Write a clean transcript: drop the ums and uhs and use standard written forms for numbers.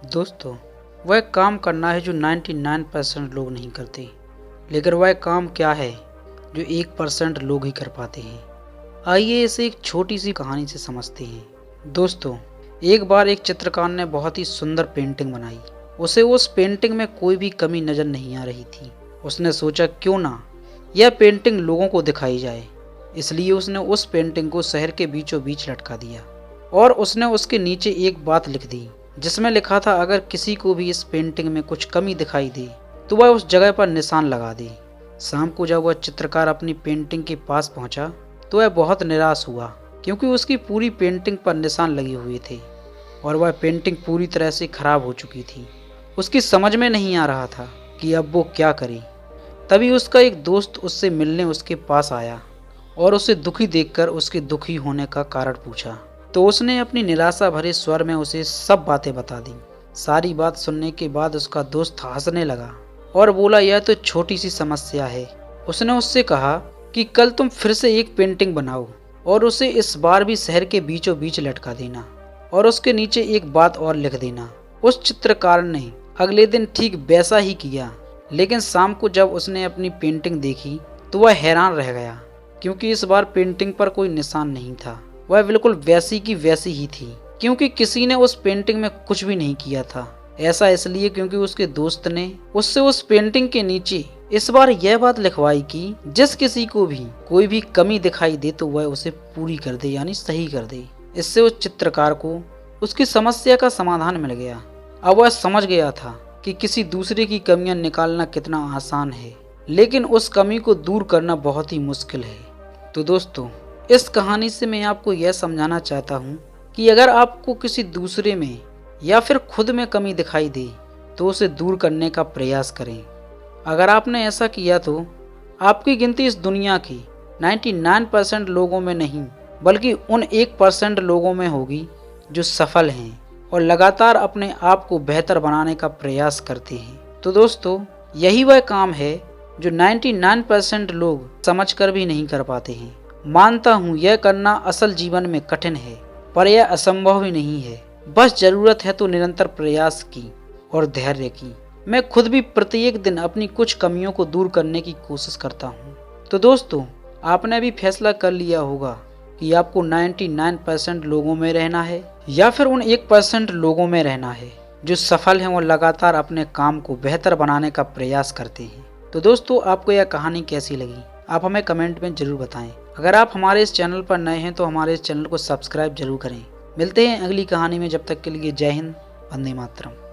दोस्तों, वह काम करना है जो 99% लोग नहीं करते, लेकिन वह काम क्या है जो 1% लोग ही कर पाते हैं। आइए इसे एक छोटी सी कहानी से समझते हैं। दोस्तों, एक बार एक चित्रकार ने बहुत ही सुंदर पेंटिंग बनाई। उसे उस पेंटिंग में कोई भी कमी नजर नहीं आ रही थी। उसने सोचा क्यों ना यह पेंटिंग लोगों को दिखाई जाए। इसलिए उसने उस पेंटिंग को शहर के बीचों बीच लटका दिया और उसने उसके नीचे एक बात लिख दी जिसमें लिखा था, अगर किसी को भी इस पेंटिंग में कुछ कमी दिखाई दे तो वह उस जगह पर निशान लगा दे। शाम को जब वह चित्रकार अपनी पेंटिंग के पास पहुंचा तो वह बहुत निराश हुआ, क्योंकि उसकी पूरी पेंटिंग पर निशान लगे हुए थे और वह पेंटिंग पूरी तरह से खराब हो चुकी थी। उसकी समझ में नहीं आ रहा था कि अब वो क्या करे। तभी उसका एक दोस्त उससे मिलने उसके पास आया और उसे दुखी देखकर उसके दुखी होने का कारण पूछा। तो उसने अपनी निराशा भरे स्वर में उसे सब बातें बता दी। सारी बात सुनने के बाद उसका दोस्त हंसने लगा और बोला, यह तो छोटी सी समस्या है। उसने उससे कहा कि कल तुम फिर से एक पेंटिंग बनाओ और उसे इस बार भी शहर के बीचों बीच लटका देना और उसके नीचे एक बात और लिख देना। उस चित्रकार ने अगले दिन ठीक वैसा ही किया, लेकिन शाम को जब उसने अपनी पेंटिंग देखी तो वह हैरान रह गया, क्योंकि इस बार पेंटिंग पर कोई निशान नहीं था। वह बिल्कुल वैसी की वैसी ही थी, क्योंकि किसी ने उस पेंटिंग में कुछ भी नहीं किया था। ऐसा इसलिए क्योंकि उसके दोस्त ने उससे उस पेंटिंग के नीचे इस बार यह बात लिखवाई कि जिस किसी को भी कोई भी कमी दिखाई दे तो वह उसे पूरी कर दे, यानी सही कर दे। इससे उस चित्रकार को उसकी समस्या का समाधान मिल गया। अब वह समझ गया था कि किसी दूसरे की कमियां निकालना कितना आसान है, लेकिन उस कमी को दूर करना बहुत ही मुश्किल है। तो दोस्तों, इस कहानी से मैं आपको यह समझाना चाहता हूँ कि अगर आपको किसी दूसरे में या फिर खुद में कमी दिखाई दे तो उसे दूर करने का प्रयास करें। अगर आपने ऐसा किया तो आपकी गिनती इस दुनिया की 99% लोगों में नहीं, बल्कि उन 1% लोगों में होगी जो सफल हैं और लगातार अपने आप को बेहतर बनाने का प्रयास करते हैं। तो दोस्तों, यही वह काम है जो 99% लोग समझकर भी नहीं कर पाते हैं। मानता हूँ यह करना असल जीवन में कठिन है, पर यह असंभव भी नहीं है। बस जरूरत है तो निरंतर प्रयास की और धैर्य की। मैं खुद भी प्रत्येक दिन अपनी कुछ कमियों को दूर करने की कोशिश करता हूँ। तो दोस्तों, आपने भी फैसला कर लिया होगा कि आपको 99% लोगों में रहना है या फिर उन 1% लोगों में रहना है जो सफल हैं और लगातार अपने काम को बेहतर बनाने का प्रयास करते हैं। तो दोस्तों, आपको यह कहानी कैसी लगी आप हमें कमेंट में जरूर बताएं। अगर आप हमारे इस चैनल पर नए हैं तो हमारे इस चैनल को सब्सक्राइब जरूर करें। मिलते हैं अगली कहानी में, जब तक के लिए जय हिंद, वंदे मातरम।